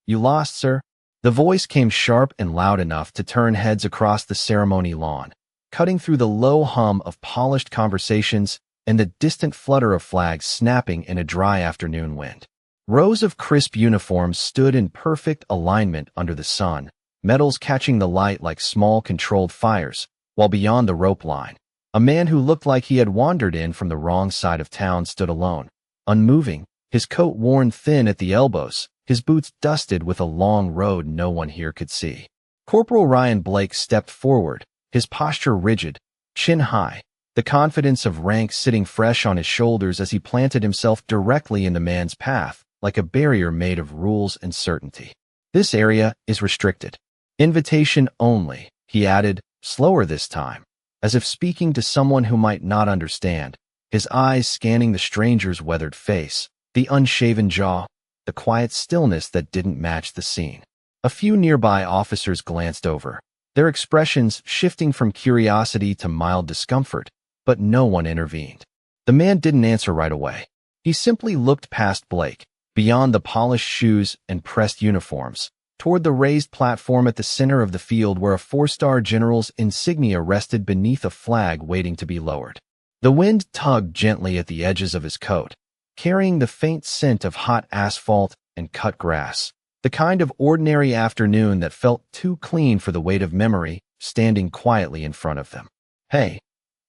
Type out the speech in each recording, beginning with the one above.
You lost, sir." The voice came sharp and loud enough to turn heads across the ceremony lawn, cutting through the low hum of polished conversations and the distant flutter of flags snapping in a dry afternoon wind. Rows of crisp uniforms stood in perfect alignment under the sun, metals catching the light like small controlled fires, while beyond the rope line, a man who looked like he had wandered in from the wrong side of town stood alone, unmoving, his coat worn thin at the elbows, his boots dusted with a long road no one here could see. Corporal Ryan Blake stepped forward, his posture rigid, chin high, the confidence of rank sitting fresh on his shoulders as he planted himself directly in the man's path, like a barrier made of rules and certainty. "This area is restricted. Invitation only," he added, slower this time, as if speaking to someone who might not understand, his eyes scanning the stranger's weathered face, the unshaven jaw, the quiet stillness that didn't match the scene. A few nearby officers glanced over, their expressions shifting from curiosity to mild discomfort, but no one intervened. The man didn't answer right away. He simply looked past Blake, beyond the polished shoes and pressed uniforms, toward the raised platform at the center of the field where a four-star general's insignia rested beneath a flag waiting to be lowered. The wind tugged gently at the edges of his coat, carrying the faint scent of hot asphalt and cut grass, the kind of ordinary afternoon that felt too clean for the weight of memory standing quietly in front of them. "Hey,"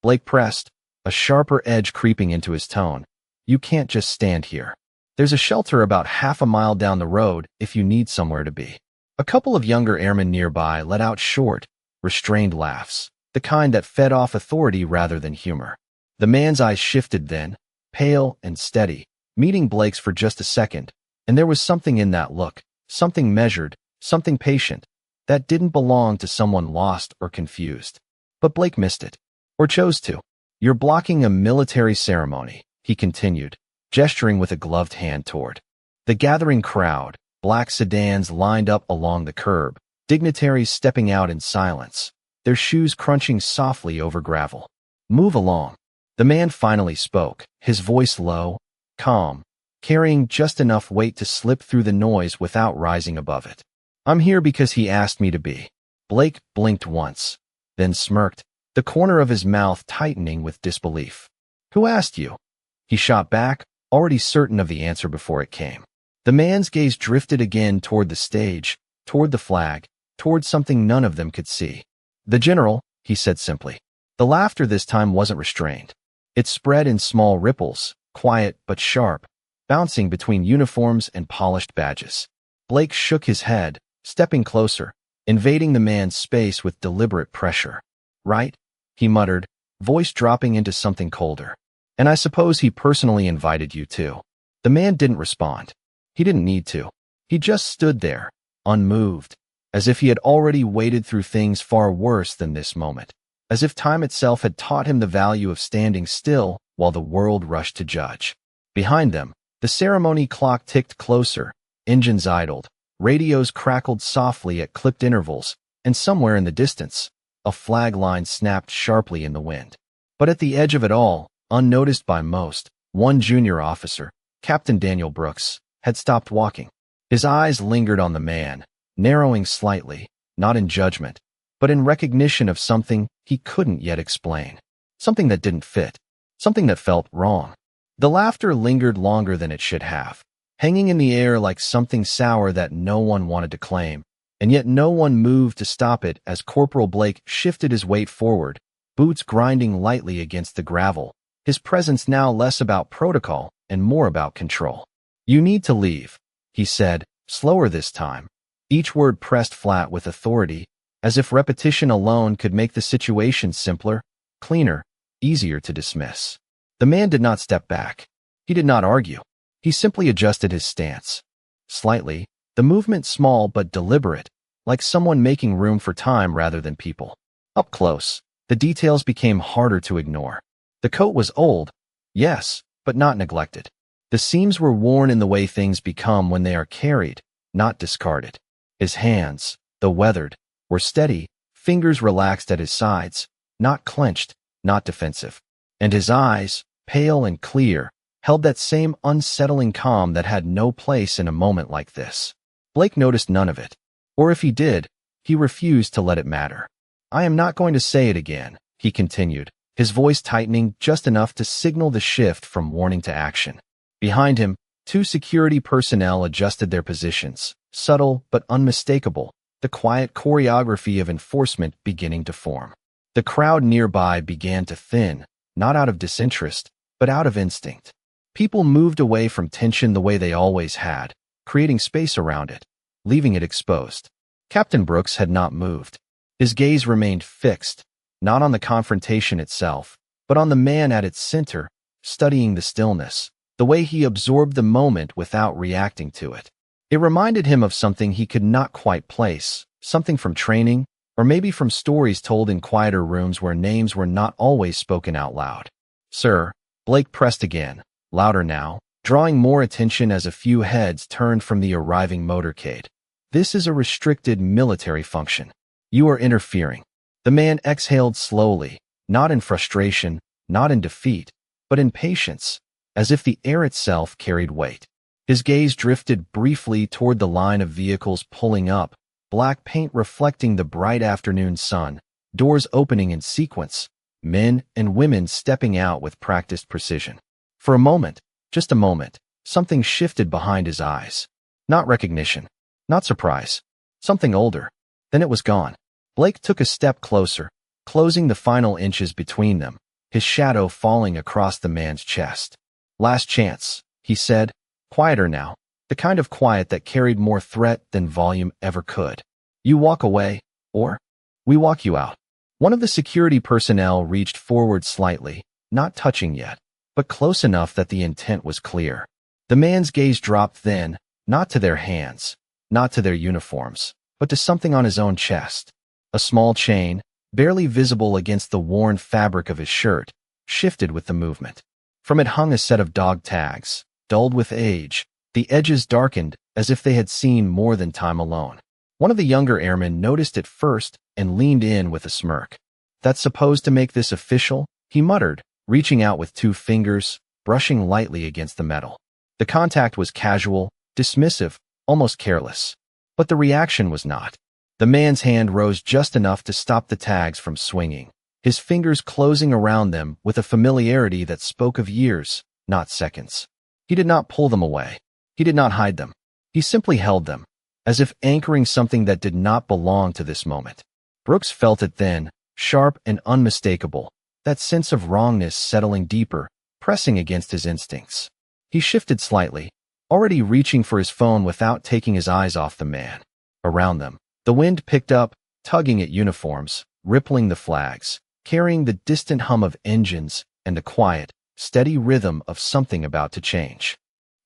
Blake pressed, a sharper edge creeping into his tone, "you can't just stand here. There's a shelter about half a mile down the road if you need somewhere to be." A couple of younger airmen nearby let out short, restrained laughs, the kind that fed off authority rather than humor. The man's eyes shifted then, pale and steady, meeting Blake's for just a second, and there was something in that look, something measured, something patient, that didn't belong to someone lost or confused. But Blake missed it, or chose to. "You're blocking a military ceremony," he continued, gesturing with a gloved hand toward the gathering crowd. Black sedans lined up along the curb, dignitaries stepping out in silence, their shoes crunching softly over gravel. "Move along." The man finally spoke, his voice low, calm, carrying just enough weight to slip through the noise without rising above it. "I'm here because he asked me to be." Blake blinked once, then smirked, the corner of his mouth tightening with disbelief. "Who asked you?" He shot back, already certain of the answer before it came. The man's gaze drifted again toward the stage, toward the flag, toward something none of them could see. "The general," he said simply. The laughter this time wasn't restrained. It spread in small ripples, quiet but sharp, bouncing between uniforms and polished badges. Blake shook his head, stepping closer, invading the man's space with deliberate pressure. "Right?" he muttered, voice dropping into something colder. "And I suppose he personally invited you too." The man didn't respond. He didn't need to. He just stood there, unmoved, as if he had already waded through things far worse than this moment, as if time itself had taught him the value of standing still while the world rushed to judge. Behind them, the ceremony clock ticked closer, engines idled, radios crackled softly at clipped intervals, and somewhere in the distance, a flag line snapped sharply in the wind. But at the edge of it all, unnoticed by most, one junior officer, Captain Daniel Brooks, had stopped walking. His eyes lingered on the man, narrowing slightly, not in judgment, but in recognition of something he couldn't yet explain. Something that didn't fit, something that felt wrong. The laughter lingered longer than it should have, hanging in the air like something sour that no one wanted to claim, and yet no one moved to stop it as Corporal Blake shifted his weight forward, boots grinding lightly against the gravel, his presence now less about protocol and more about control. "You need to leave," he said, slower this time, each word pressed flat with authority, as if repetition alone could make the situation simpler, cleaner, easier to dismiss. The man did not step back. He did not argue. He simply adjusted his stance. Slightly, the movement small but deliberate, like someone making room for time rather than people. Up close, the details became harder to ignore. The coat was old, yes, but not neglected. The seams were worn in the way things become when they are carried, not discarded. His hands, though weathered, were steady, fingers relaxed at his sides, not clenched, not defensive. And his eyes, pale and clear, held that same unsettling calm that had no place in a moment like this. Blake noticed none of it. Or if he did, he refused to let it matter. "I am not going to say it again," he continued, his voice tightening just enough to signal the shift from warning to action. Behind him, two security personnel adjusted their positions, subtle but unmistakable, the quiet choreography of enforcement beginning to form. The crowd nearby began to thin, not out of disinterest, but out of instinct. People moved away from tension the way they always had, creating space around it, leaving it exposed. Captain Brooks had not moved. His gaze remained fixed, not on the confrontation itself, but on the man at its center, studying the stillness, the way he absorbed the moment without reacting to it. It reminded him of something he could not quite place, something from training, or maybe from stories told in quieter rooms where names were not always spoken out loud. "Sir," Blake pressed again, louder now, drawing more attention as a few heads turned from the arriving motorcade. "This is a restricted military function. You are interfering." The man exhaled slowly, not in frustration, not in defeat, but in patience, as if the air itself carried weight. His gaze drifted briefly toward the line of vehicles pulling up, black paint reflecting the bright afternoon sun, doors opening in sequence, men and women stepping out with practiced precision. For a moment, just a moment, something shifted behind his eyes. Not recognition, not surprise, something older. Then it was gone. Blake took a step closer, closing the final inches between them, his shadow falling across the man's chest. "Last chance," he said, quieter now, the kind of quiet that carried more threat than volume ever could. "You walk away, or we walk you out." One of the security personnel reached forward slightly, not touching yet, but close enough that the intent was clear. The man's gaze dropped then, not to their hands, not to their uniforms, but to something on his own chest. A small chain, barely visible against the worn fabric of his shirt, shifted with the movement. From it hung a set of dog tags, dulled with age, the edges darkened as if they had seen more than time alone. One of the younger airmen noticed it first and leaned in with a smirk. "That's supposed to make this official?" he muttered, reaching out with two fingers, brushing lightly against the metal. The contact was casual, dismissive, almost careless. But the reaction was not. The man's hand rose just enough to stop the tags from swinging, his fingers closing around them with a familiarity that spoke of years, not seconds. He did not pull them away. He did not hide them. He simply held them, as if anchoring something that did not belong to this moment. Brooks felt it then, sharp and unmistakable, that sense of wrongness settling deeper, pressing against his instincts. He shifted slightly, already reaching for his phone without taking his eyes off the man. Around them, the wind picked up, tugging at uniforms, rippling the flags, carrying the distant hum of engines and the quiet, steady rhythm of something about to change.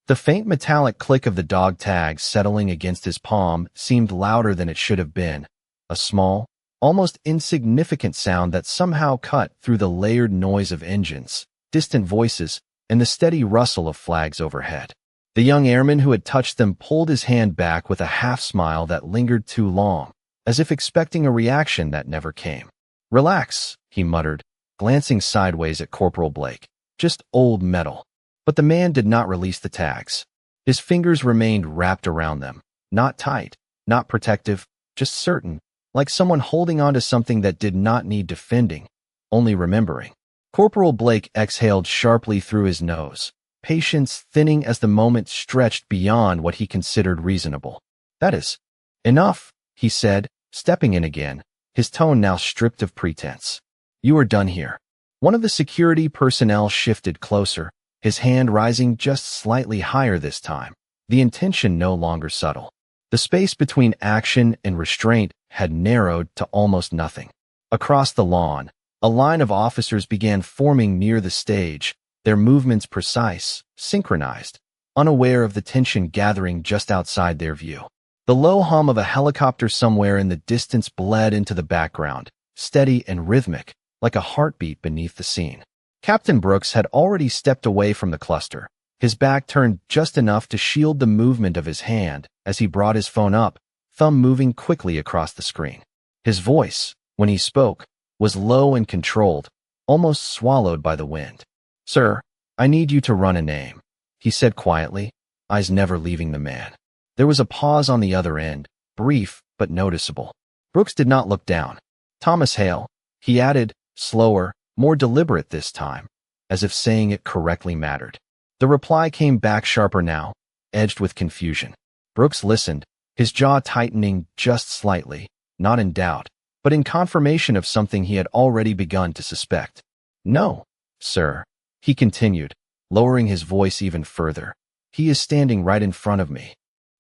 The faint metallic click of the dog tags settling against his palm seemed louder than it should have been, a small, almost insignificant sound that somehow cut through the layered noise of engines, distant voices, and the steady rustle of flags overhead. The young airman who had touched them pulled his hand back with a half-smile that lingered too long, as if expecting a reaction that never came. "Relax," he muttered, glancing sideways at Corporal Blake. "Just old metal." But the man did not release the tags. His fingers remained wrapped around them, not tight, not protective, just certain, like someone holding onto something that did not need defending, only remembering. Corporal Blake exhaled sharply through his nose, patience thinning as the moment stretched beyond what he considered reasonable. "That is enough," he said, stepping in again, his tone now stripped of pretense. "You are done here." One of the security personnel shifted closer, his hand rising just slightly higher this time, the intention no longer subtle. The space between action and restraint had narrowed to almost nothing. Across the lawn, a line of officers began forming near the stage, their movements precise, synchronized, unaware of the tension gathering just outside their view. The low hum of a helicopter somewhere in the distance bled into the background, steady and rhythmic, like a heartbeat beneath the scene. Captain Brooks had already stepped away from the cluster, his back turned just enough to shield the movement of his hand as he brought his phone up, thumb moving quickly across the screen. His voice, when he spoke, was low and controlled, almost swallowed by the wind. "Sir, I need you to run a name," he said quietly, eyes never leaving the man. There was a pause on the other end, brief but noticeable. Brooks did not look down. Thomas Hale, he added, slower, more deliberate this time, as if saying it correctly mattered. The reply came back sharper now, edged with confusion. Brooks listened, his jaw tightening just slightly, not in doubt, but in confirmation of something he had already begun to suspect. No, sir, he continued, lowering his voice even further. He is standing right in front of me.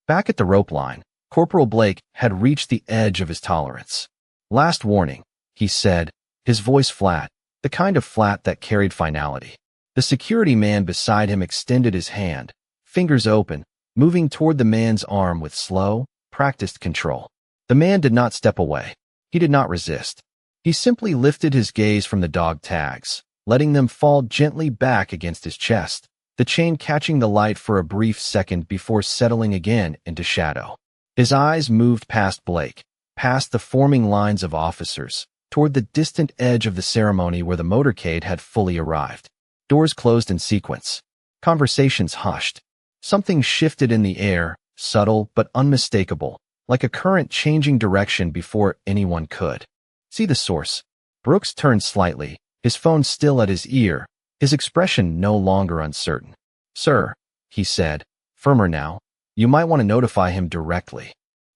Back at the rope line, Corporal Blake had reached the edge of his tolerance. Last warning, he said, his voice flat, the kind of flat that carried finality. The security man beside him extended his hand, fingers open, moving toward the man's arm with slow, practiced control. The man did not step away. He did not resist. He simply lifted his gaze from the dog tags, letting them fall gently back against his chest, the chain catching the light for a brief second before settling again into shadow. His eyes moved past Blake, past the forming lines of officers, toward the distant edge of the ceremony where the motorcade had fully arrived. Doors closed in sequence. Conversations hushed. Something shifted in the air, subtle but unmistakable, like a current changing direction before anyone could see the source. Brooks turned slightly, his phone still at his ear, his expression no longer uncertain. Sir, he said, firmer now, you might want to notify him directly.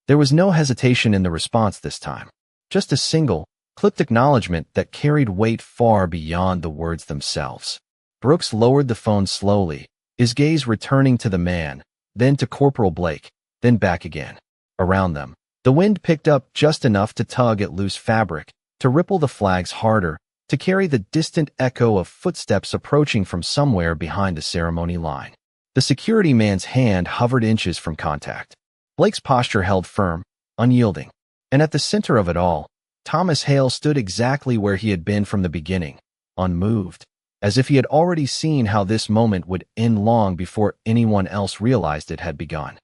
There was no hesitation in the response this time, just a single, clipped acknowledgement that carried weight far beyond the words themselves. Brooks lowered the phone slowly, his gaze returning to the man, then to Corporal Blake, then back again. Around them, the wind picked up just enough to tug at loose fabric, to ripple the flags harder, to carry the distant echo of footsteps approaching from somewhere behind the ceremony line. The security man's hand hovered inches from contact. Blake's posture held firm, unyielding. And at the center of it all, Thomas Hale stood exactly where he had been from the beginning, unmoved, as if he had already seen how this moment would end long before anyone else realized it had begun.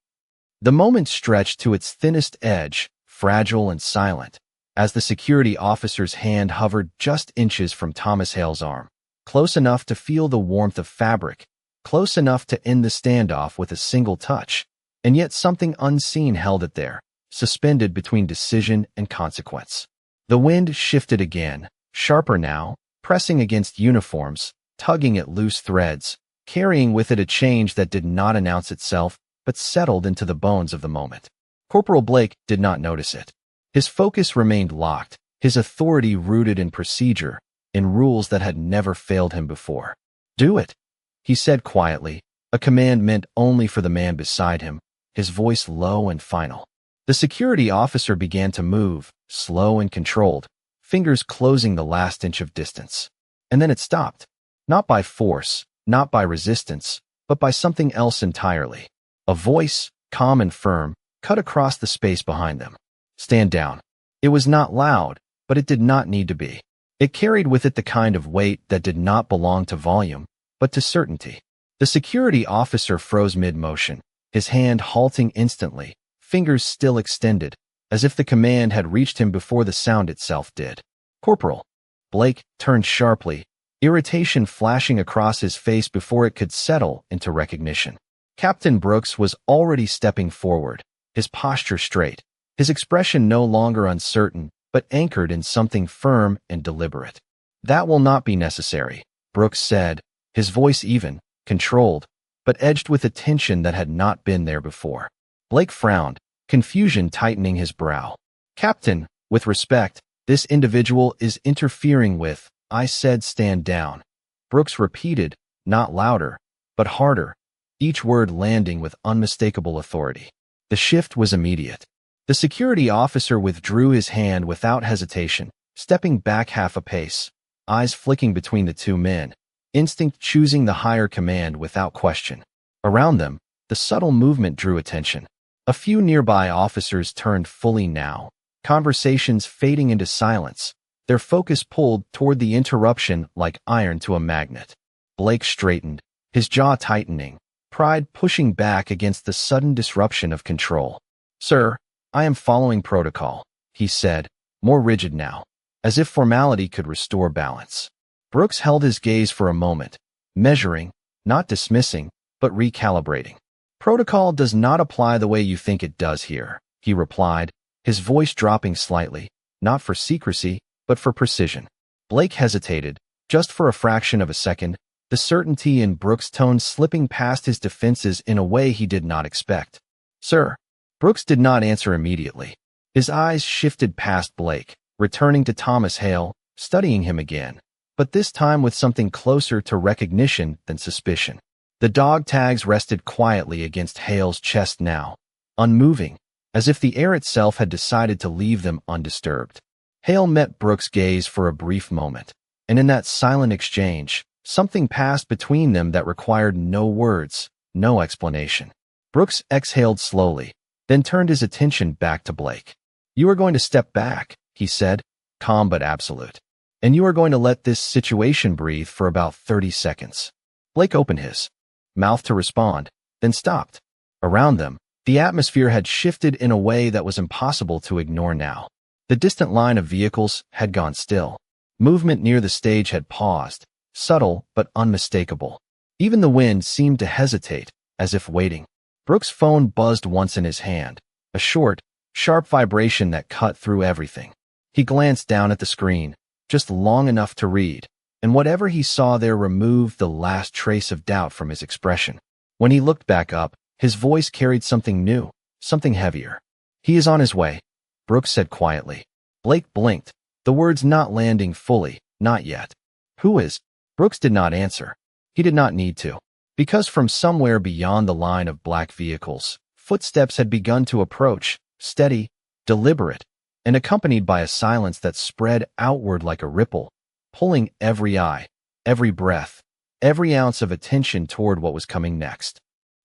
The moment stretched to its thinnest edge, fragile and silent, as the security officer's hand hovered just inches from Thomas Hale's arm, close enough to feel the warmth of fabric, close enough to end the standoff with a single touch, and yet something unseen held it there, suspended between decision and consequence. The wind shifted again, sharper now, pressing against uniforms, tugging at loose threads, carrying with it a change that did not announce itself, but settled into the bones of the moment. Corporal Blake did not notice it. His focus remained locked, his authority rooted in procedure, in rules that had never failed him before. Do it, he said quietly, a command meant only for the man beside him, his voice low and final. The security officer began to move, slow and controlled, fingers closing the last inch of distance. And then it stopped. Not by force, not by resistance, but by something else entirely. A voice, calm and firm, cut across the space behind them. Stand down. It was not loud, but it did not need to be. It carried with it the kind of weight that did not belong to volume, but to certainty. The security officer froze mid-motion, his hand halting instantly, fingers still extended, as if the command had reached him before the sound itself did. Corporal Blake turned sharply, irritation flashing across his face before it could settle into recognition. Captain Brooks was already stepping forward, his posture straight, his expression no longer uncertain, but anchored in something firm and deliberate. That will not be necessary, Brooks said, his voice even, controlled, but edged with a tension that had not been there before. Blake frowned, confusion tightening his brow. Captain, with respect, this individual is interfering with, I said stand down. Brooks repeated, not louder, but harder, each word landing with unmistakable authority. The shift was immediate. The security officer withdrew his hand without hesitation, stepping back half a pace, eyes flicking between the two men, instinct choosing the higher command without question. Around them, the subtle movement drew attention. A few nearby officers turned fully now, conversations fading into silence, their focus pulled toward the interruption like iron to a magnet. Blake straightened, his jaw tightening, pride pushing back against the sudden disruption of control. Sir, I am following protocol, he said, more rigid now, as if formality could restore balance. Brooks held his gaze for a moment, measuring, not dismissing, but recalibrating. Protocol does not apply the way you think it does here, he replied, his voice dropping slightly, not for secrecy, but for precision. Blake hesitated, just for a fraction of a second, the certainty in Brooks' tone slipping past his defenses in a way he did not expect. Sir. Brooks did not answer immediately. His eyes shifted past Blake, returning to Thomas Hale, studying him again, but this time with something closer to recognition than suspicion. The dog tags rested quietly against Hale's chest now, unmoving, as if the air itself had decided to leave them undisturbed. Hale met Brooks' gaze for a brief moment, and in that silent exchange, something passed between them that required no words, no explanation. Brooks exhaled slowly, then turned his attention back to Blake. You are going to step back, he said, calm but absolute. And you are going to let this situation breathe for about 30 seconds. Blake opened his mouth to respond, then stopped. Around them, the atmosphere had shifted in a way that was impossible to ignore now. The distant line of vehicles had gone still. Movement near the stage had paused, subtle but unmistakable. Even the wind seemed to hesitate, as if waiting. Brooks' phone buzzed once in his hand, a short, sharp vibration that cut through everything. He glanced down at the screen, just long enough to read, and whatever he saw there removed the last trace of doubt from his expression. When he looked back up, his voice carried something new, something heavier. He is on his way, Brooks said quietly. Blake blinked, the words not landing fully, not yet. Who is? Brooks did not answer. He did not need to, because from somewhere beyond the line of black vehicles, footsteps had begun to approach, steady, deliberate, and accompanied by a silence that spread outward like a ripple, pulling every eye, every breath, every ounce of attention toward what was coming next.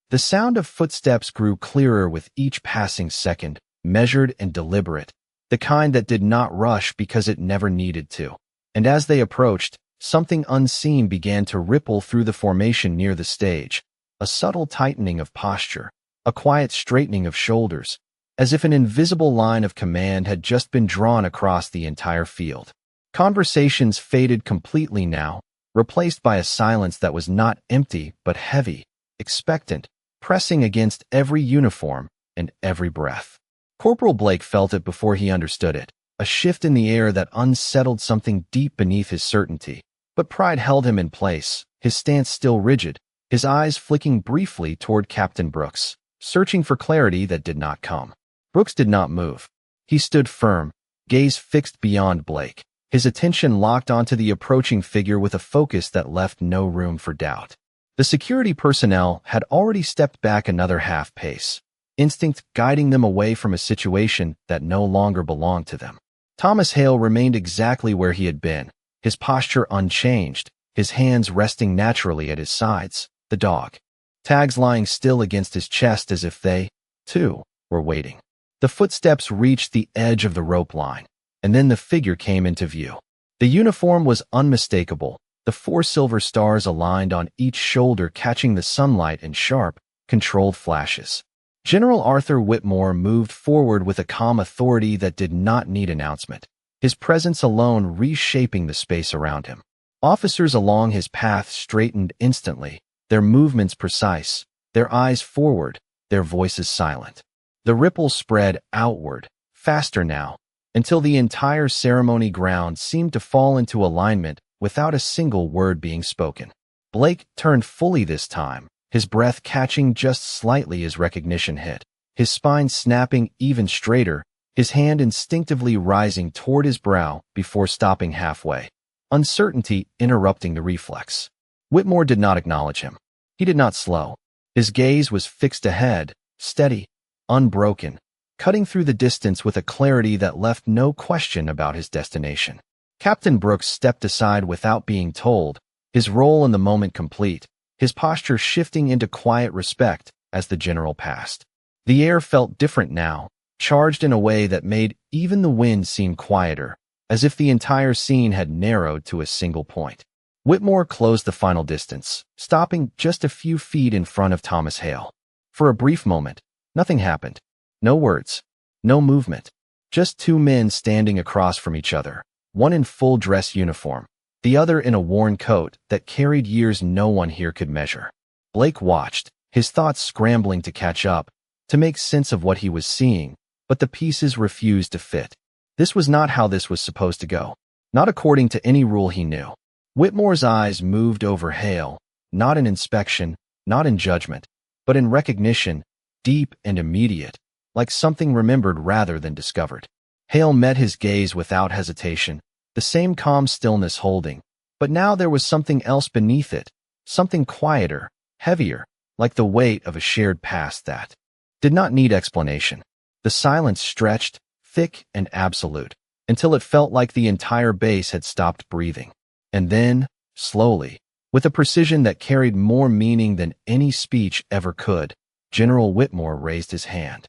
The sound of footsteps grew clearer with each passing second, measured and deliberate, the kind that did not rush because it never needed to. And as they approached, something unseen began to ripple through the formation near the stage, a subtle tightening of posture, a quiet straightening of shoulders, as if an invisible line of command had just been drawn across the entire field. Conversations faded completely now, replaced by a silence that was not empty but heavy, expectant, pressing against every uniform and every breath. Corporal Blake felt it before he understood it, a shift in the air that unsettled something deep beneath his certainty. But pride held him in place, his stance still rigid, his eyes flicking briefly toward Captain Brooks, searching for clarity that did not come. Brooks did not move. He stood firm, gaze fixed beyond Blake, his attention locked onto the approaching figure with a focus that left no room for doubt. The security personnel had already stepped back another half pace, instinct guiding them away from a situation that no longer belonged to them. Thomas Hale remained exactly where he had been, his posture unchanged, his hands resting naturally at his sides, the dog tags lying still against his chest as if they, too, were waiting. The footsteps reached the edge of the rope line, and then the figure came into view. The uniform was unmistakable, the 4 silver stars aligned on each shoulder catching the sunlight in sharp, controlled flashes. General Arthur Whitmore moved forward with a calm authority that did not need announcement, his presence alone reshaping the space around him. Officers along his path straightened instantly, their movements precise, their eyes forward, their voices silent. The ripple spread outward, faster now, until the entire ceremony ground seemed to fall into alignment without a single word being spoken. Blake turned fully this time, his breath catching just slightly as recognition hit, his spine snapping even straighter, his hand instinctively rising toward his brow before stopping halfway, uncertainty interrupting the reflex. Whitmore did not acknowledge him. He did not slow. His gaze was fixed ahead, steady, unbroken, cutting through the distance with a clarity that left no question about his destination. Captain Brooks stepped aside without being told, his role in the moment complete, his posture shifting into quiet respect as the general passed. The air felt different now, charged in a way that made even the wind seem quieter, as if the entire scene had narrowed to a single point. Whitmore closed the final distance, stopping just a few feet in front of Thomas Hale. For a brief moment, nothing happened. No words, no movement, just 2 men standing across from each other, one in full dress uniform, the other in a worn coat that carried years no one here could measure. Blake watched, his thoughts scrambling to catch up, to make sense of what he was seeing, but the pieces refused to fit. This was not how this was supposed to go. Not according to any rule he knew. Whitmore's eyes moved over Hale, not in inspection, not in judgment, but in recognition, deep and immediate, like something remembered rather than discovered. Hale met his gaze without hesitation, the same calm stillness holding, but now there was something else beneath it, something quieter, heavier, like the weight of a shared past that did not need explanation. The silence stretched, thick and absolute, until it felt like the entire base had stopped breathing. And then, slowly, with a precision that carried more meaning than any speech ever could, General Whitmore raised his hand.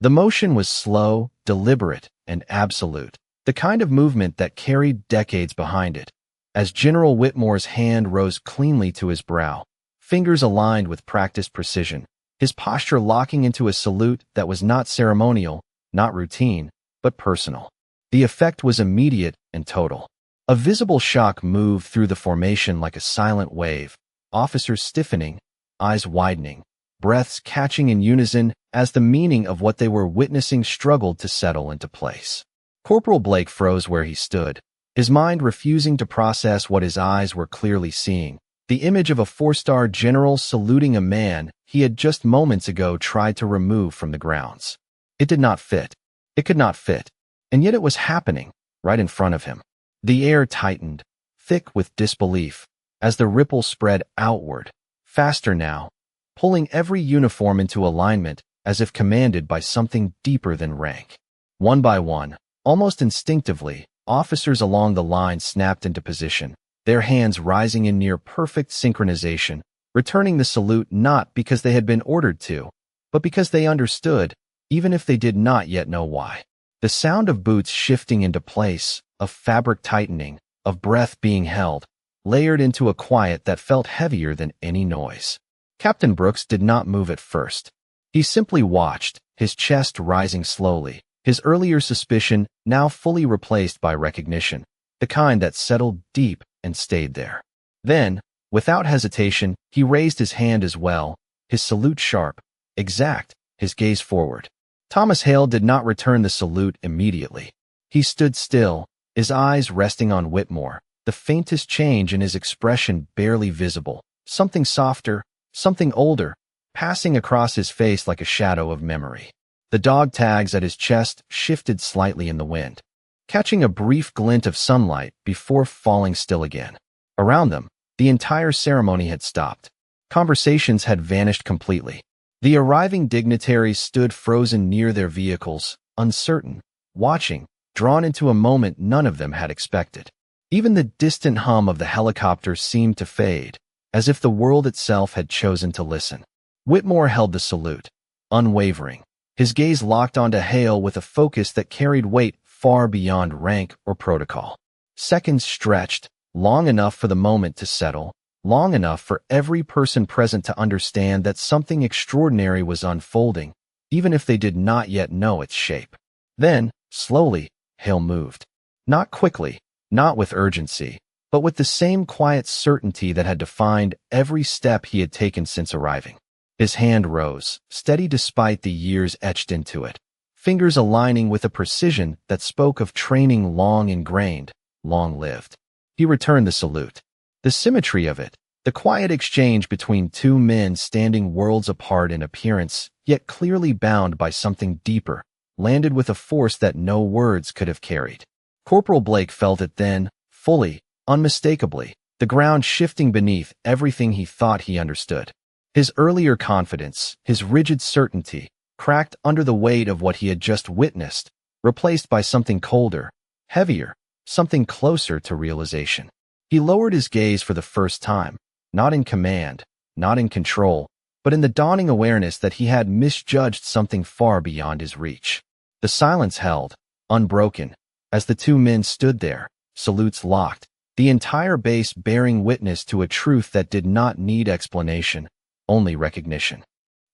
The motion was slow, deliberate, and absolute, the kind of movement that carried decades behind it. As General Whitmore's hand rose cleanly to his brow, fingers aligned with practiced precision, his posture locking into a salute that was not ceremonial, not routine, but personal. The effect was immediate and total. A visible shock moved through the formation like a silent wave, officers stiffening, eyes widening, breaths catching in unison as the meaning of what they were witnessing struggled to settle into place. Corporal Blake froze where he stood, his mind refusing to process what his eyes were clearly seeing, the image of a four-star general saluting a man he had just moments ago tried to remove from the grounds. It did not fit. It could not fit. And yet it was happening, right in front of him. The air tightened, thick with disbelief, as the ripple spread outward, faster now, pulling every uniform into alignment as if commanded by something deeper than rank. One by one, almost instinctively, officers along the line snapped into position, their hands rising in near-perfect synchronization, returning the salute not because they had been ordered to, but because they understood, even if they did not yet know why. The sound of boots shifting into place, of fabric tightening, of breath being held, layered into a quiet that felt heavier than any noise. Captain Brooks did not move at first. He simply watched, his chest rising slowly, his earlier suspicion now fully replaced by recognition, the kind that settled deep and stayed there. Then, without hesitation, he raised his hand as well, his salute sharp, exact, his gaze forward. Thomas Hale did not return the salute immediately. He stood still, his eyes resting on Whitmore, the faintest change in his expression barely visible, something softer, something older, passing across his face like a shadow of memory. The dog tags at his chest shifted slightly in the wind, catching a brief glint of sunlight before falling still again. Around them, the entire ceremony had stopped. Conversations had vanished completely. The arriving dignitaries stood frozen near their vehicles, uncertain, watching, drawn into a moment none of them had expected. Even the distant hum of the helicopter seemed to fade, as if the world itself had chosen to listen. Whitmore held the salute, unwavering, his gaze locked onto Hale with a focus that carried weight far beyond rank or protocol. Seconds stretched, long enough for the moment to settle, long enough for every person present to understand that something extraordinary was unfolding, even if they did not yet know its shape. Then, slowly, Hale moved. Not quickly, not with urgency, but with the same quiet certainty that had defined every step he had taken since arriving. His hand rose, steady despite the years etched into it, fingers aligning with a precision that spoke of training long ingrained, long lived. He returned the salute. The symmetry of it, the quiet exchange between two men standing worlds apart in appearance, yet clearly bound by something deeper, landed with a force that no words could have carried. Corporal Blake felt it then, fully, unmistakably, the ground shifting beneath everything he thought he understood. His earlier confidence, his rigid certainty, cracked under the weight of what he had just witnessed, replaced by something colder, heavier, something closer to realization. He lowered his gaze for the first time, not in command, not in control, but in the dawning awareness that he had misjudged something far beyond his reach. The silence held, unbroken, as the two men stood there, salutes locked, the entire base bearing witness to a truth that did not need explanation, only recognition.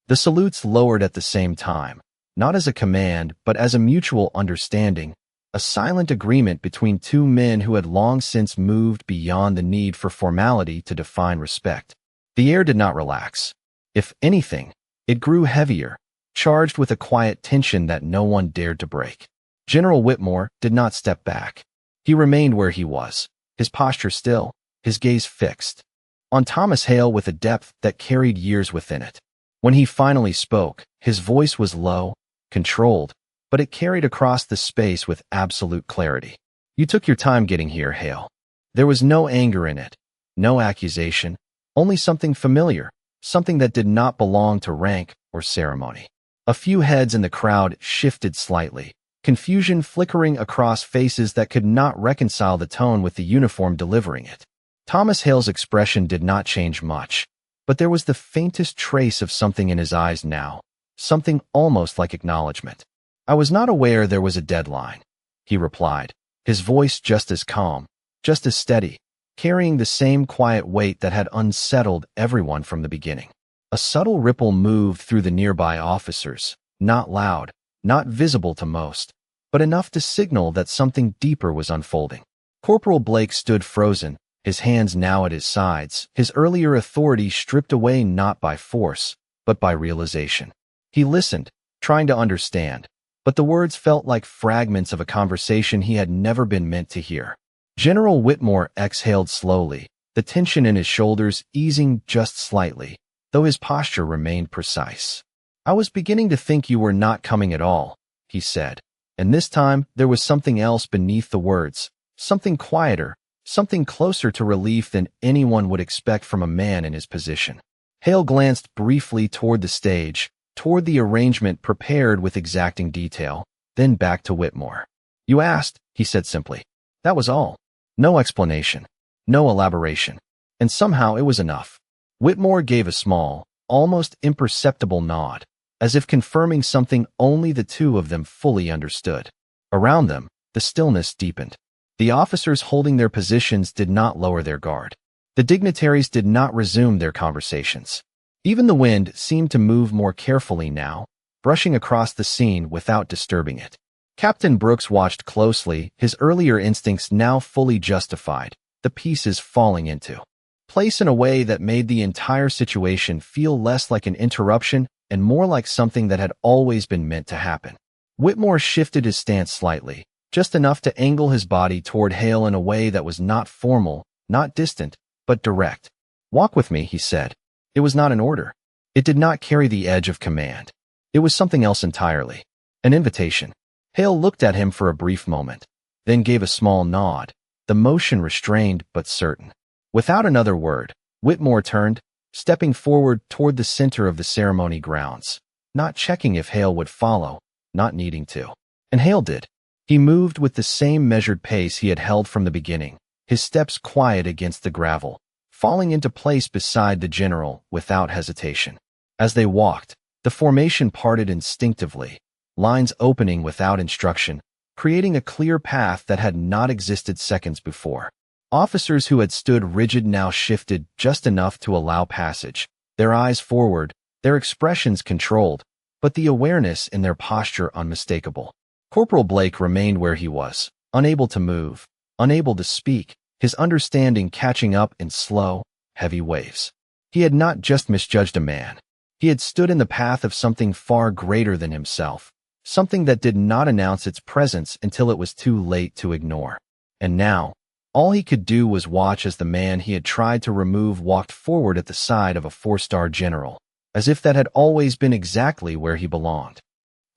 The salutes lowered at the same time, not as a command but as a mutual understanding, a silent agreement between two men who had long since moved beyond the need for formality to define respect. The air did not relax. If anything, it grew heavier, charged with a quiet tension that no one dared to break. General Whitmore did not step back. He remained where he was, his posture still, his gaze fixed on Thomas Hale with a depth that carried years within it. When he finally spoke, his voice was low, controlled, but it carried across the space with absolute clarity. You took your time getting here, Hale. There was no anger in it, no accusation, only something familiar, something that did not belong to rank or ceremony. A few heads in the crowd shifted slightly, confusion flickering across faces that could not reconcile the tone with the uniform delivering it. Thomas Hale's expression did not change much, but there was the faintest trace of something in his eyes now, something almost like acknowledgement. I was not aware there was a deadline, he replied, his voice just as calm, just as steady, carrying the same quiet weight that had unsettled everyone from the beginning. A subtle ripple moved through the nearby officers, not loud, not visible to most, but enough to signal that something deeper was unfolding. Corporal Blake stood frozen, his hands now at his sides, his earlier authority stripped away not by force, but by realization. He listened, trying to understand, but the words felt like fragments of a conversation he had never been meant to hear. General Whitmore exhaled slowly, the tension in his shoulders easing just slightly, though his posture remained precise. I was beginning to think you were not coming at all, he said, and this time there was something else beneath the words, something quieter, something closer to relief than anyone would expect from a man in his position. Hale glanced briefly toward the stage, toward the arrangement prepared with exacting detail, then back to Whitmore. You asked, he said simply. That was all. No explanation, no elaboration, and somehow it was enough. Whitmore gave a small, almost imperceptible nod, as if confirming something only the two of them fully understood. Around them, the stillness deepened. The officers holding their positions did not lower their guard. The dignitaries did not resume their conversations. Even the wind seemed to move more carefully now, brushing across the scene without disturbing it. Captain Brooks watched closely, his earlier instincts now fully justified, the pieces falling into place in a way that made the entire situation feel less like an interruption and more like something that had always been meant to happen. Whitmore shifted his stance slightly, just enough to angle his body toward Hale in a way that was not formal, not distant, but direct. Walk with me, he said. It was not an order. It did not carry the edge of command. It was something else entirely. An invitation. Hale looked at him for a brief moment, then gave a small nod, the motion restrained but certain. Without another word, Whitmore turned, stepping forward toward the center of the ceremony grounds, not checking if Hale would follow, not needing to. And Hale did. He moved with the same measured pace he had held from the beginning, his steps quiet against the gravel, falling into place beside the general without hesitation. As they walked, the formation parted instinctively, lines opening without instruction, creating a clear path that had not existed seconds before. Officers who had stood rigid now shifted just enough to allow passage, their eyes forward, their expressions controlled, but the awareness in their posture unmistakable. Corporal Blake remained where he was, unable to move, unable to speak, his understanding catching up in slow, heavy waves. He had not just misjudged a man. He had stood in the path of something far greater than himself, something that did not announce its presence until it was too late to ignore. And now, all he could do was watch as the man he had tried to remove walked forward at the side of a four-star general, as if that had always been exactly where he belonged.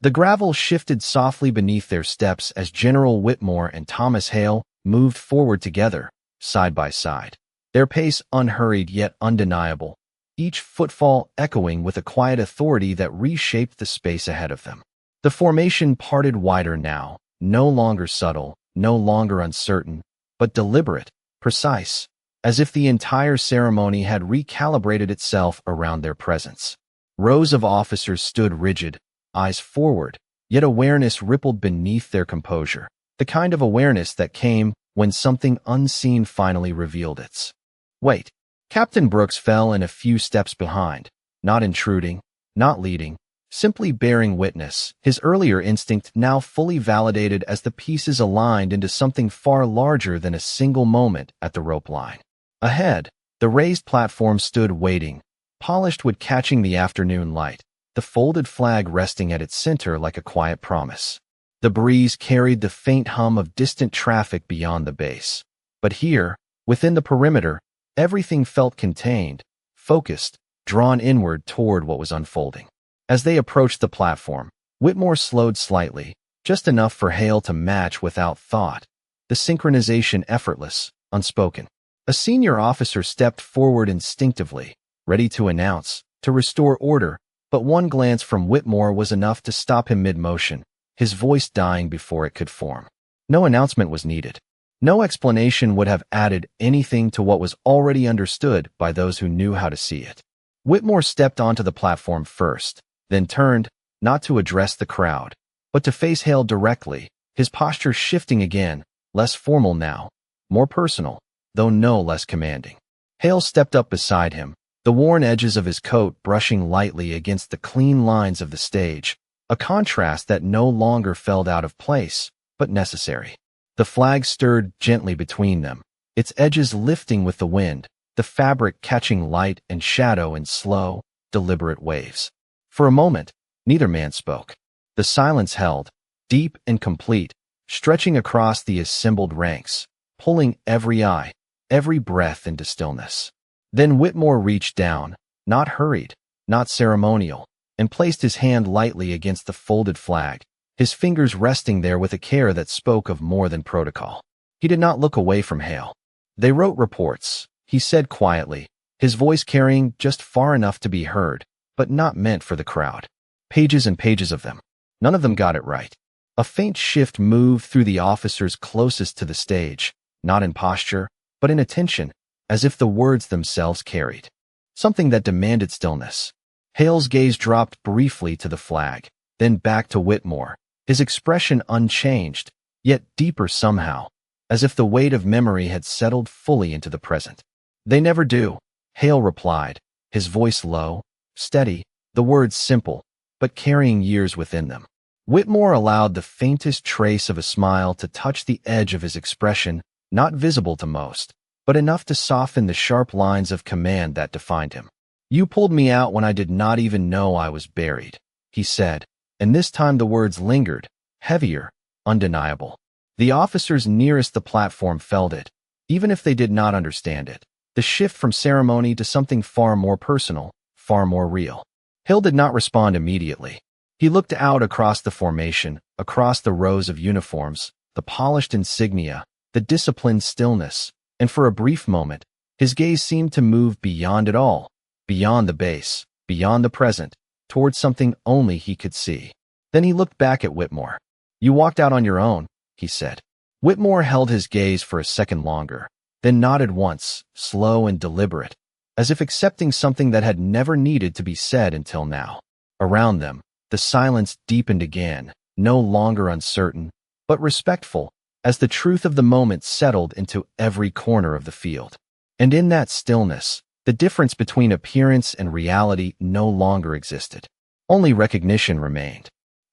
The gravel shifted softly beneath their steps as General Whitmore and Thomas Hale moved forward together, side by side, their pace unhurried yet undeniable, each footfall echoing with a quiet authority that reshaped the space ahead of them. The formation parted wider now, no longer subtle, no longer uncertain, but deliberate, precise, as if the entire ceremony had recalibrated itself around their presence. Rows of officers stood rigid, eyes forward, yet awareness rippled beneath their composure, the kind of awareness that came when something unseen finally revealed its weight. Captain Brooks fell in a few steps behind, not intruding, not leading, simply bearing witness, his earlier instinct now fully validated as the pieces aligned into something far larger than a single moment at the rope line. Ahead, the raised platform stood waiting, polished wood catching the afternoon light, the folded flag resting at its center like a quiet promise. The breeze carried the faint hum of distant traffic beyond the base. But here, within the perimeter, everything felt contained, focused, drawn inward toward what was unfolding. As they approached the platform, Whitmore slowed slightly, just enough for Hale to match without thought, the synchronization effortless, unspoken. A senior officer stepped forward instinctively, ready to announce, to restore order, but one glance from Whitmore was enough to stop him mid-motion, his voice dying before it could form. No announcement was needed. No explanation would have added anything to what was already understood by those who knew how to see it. Whitmore stepped onto the platform first, then turned, not to address the crowd, but to face Hale directly, his posture shifting again, less formal now, more personal, though no less commanding. Hale stepped up beside him, the worn edges of his coat brushing lightly against the clean lines of the stage, a contrast that no longer felt out of place, but necessary. The flag stirred gently between them, its edges lifting with the wind, the fabric catching light and shadow in slow, deliberate waves. For a moment, neither man spoke. The silence held, deep and complete, stretching across the assembled ranks, pulling every eye, every breath into stillness. Then Whitmore reached down, not hurried, not ceremonial, and placed his hand lightly against the folded flag, his fingers resting there with a care that spoke of more than protocol. He did not look away from Hale. They wrote reports, he said quietly, his voice carrying just far enough to be heard, but not meant for the crowd. Pages and pages of them. None of them got it right. A faint shift moved through the officers closest to the stage, not in posture, but in attention, as if the words themselves carried something that demanded stillness. Hale's gaze dropped briefly to the flag, then back to Whitmore, his expression unchanged, yet deeper somehow, as if the weight of memory had settled fully into the present. "They never do," Hale replied, his voice low, steady, the words simple, but carrying years within them. Whitmore allowed the faintest trace of a smile to touch the edge of his expression, not visible to most, but enough to soften the sharp lines of command that defined him. "You pulled me out when I did not even know I was buried," he said, and this time the words lingered, heavier, undeniable. The officers nearest the platform felt it, even if they did not understand it, the shift from ceremony to something far more personal, far more real. Hale did not respond immediately. He looked out across the formation, across the rows of uniforms, the polished insignia, the disciplined stillness, and for a brief moment, his gaze seemed to move beyond it all, beyond the base, beyond the present, towards something only he could see. Then he looked back at Whitmore. "You walked out on your own," he said. Whitmore held his gaze for a second longer, then nodded once, slow and deliberate, as if accepting something that had never needed to be said until now. Around them, the silence deepened again, no longer uncertain, but respectful, as the truth of the moment settled into every corner of the field. And in that stillness, the difference between appearance and reality no longer existed. Only recognition remained.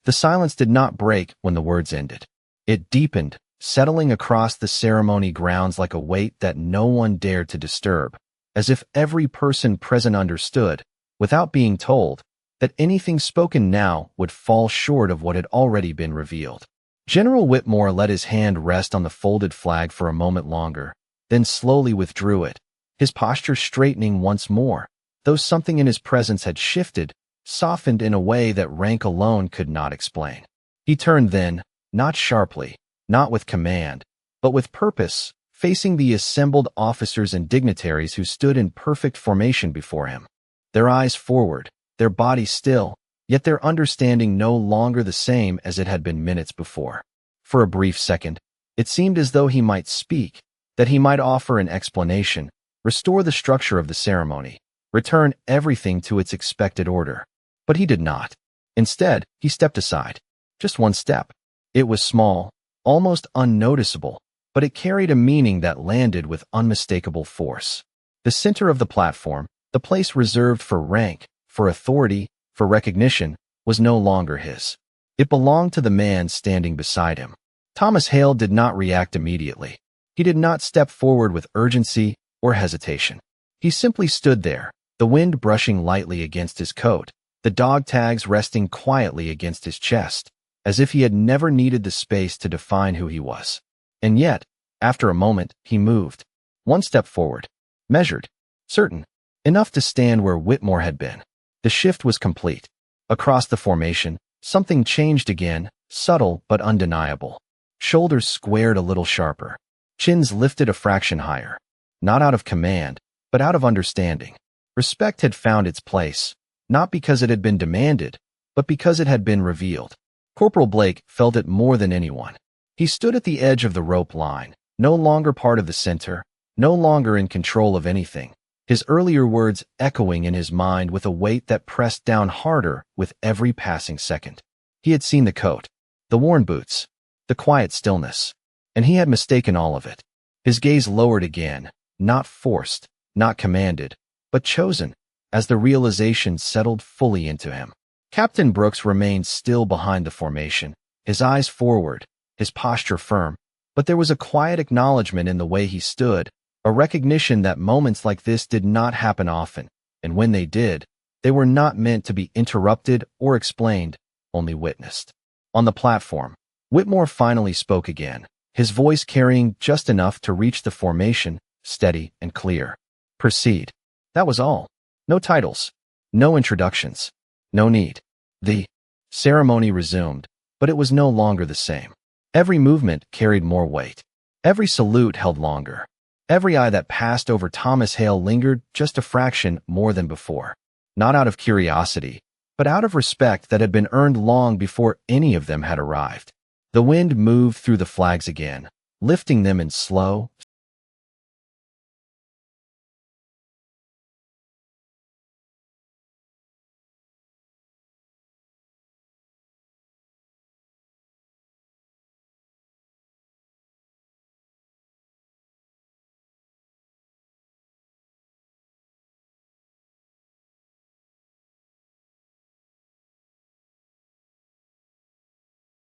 The silence did not break when the words ended. It deepened, settling across the ceremony grounds like a weight that no one dared to disturb, as if every person present understood, without being told, that anything spoken now would fall short of what had already been revealed. General Whitmore let his hand rest on the folded flag for a moment longer, then slowly withdrew it, his posture straightening once more, though something in his presence had shifted, softened in a way that rank alone could not explain. He turned then, not sharply, not with command, but with purpose, facing the assembled officers and dignitaries who stood in perfect formation before him. Their eyes forward, their bodies still, yet their understanding no longer the same as it had been minutes before. For a brief second, it seemed as though he might speak, that he might offer an explanation, restore the structure of the ceremony, return everything to its expected order. But he did not. Instead, he stepped aside. Just one step. It was small, almost unnoticeable, but it carried a meaning that landed with unmistakable force. The center of the platform, the place reserved for rank, for authority, for recognition, was no longer his. It belonged to the man standing beside him. Thomas Hale did not react immediately. He did not step forward with urgency or hesitation. He simply stood there, the wind brushing lightly against his coat, the dog tags resting quietly against his chest, as if he had never needed the space to define who he was. And yet, after a moment, he moved. One step forward. Measured. Certain. Enough to stand where Whitmore had been. The shift was complete. Across the formation, something changed again, subtle but undeniable. Shoulders squared a little sharper. Chins lifted a fraction higher. Not out of command, but out of understanding. Respect had found its place, not because it had been demanded, but because it had been revealed. Corporal Blake felt it more than anyone. He stood at the edge of the rope line, no longer part of the center, no longer in control of anything, his earlier words echoing in his mind with a weight that pressed down harder with every passing second. He had seen the coat, the worn boots, the quiet stillness, and he had mistaken all of it. His gaze lowered again, not forced, not commanded, but chosen, as the realization settled fully into him. Captain Brooks remained still behind the formation, his eyes forward, his posture firm, but there was a quiet acknowledgement in the way he stood, a recognition that moments like this did not happen often, and when they did, they were not meant to be interrupted or explained, only witnessed. On the platform, Whitmore finally spoke again, his voice carrying just enough to reach the formation, steady and clear. Proceed. That was all. No titles. No introductions. No need. The ceremony resumed, but it was no longer the same. Every movement carried more weight. Every salute held longer. Every eye that passed over Thomas Hale lingered just a fraction more than before. Not out of curiosity, but out of respect that had been earned long before any of them had arrived. The wind moved through the flags again, lifting them in slow,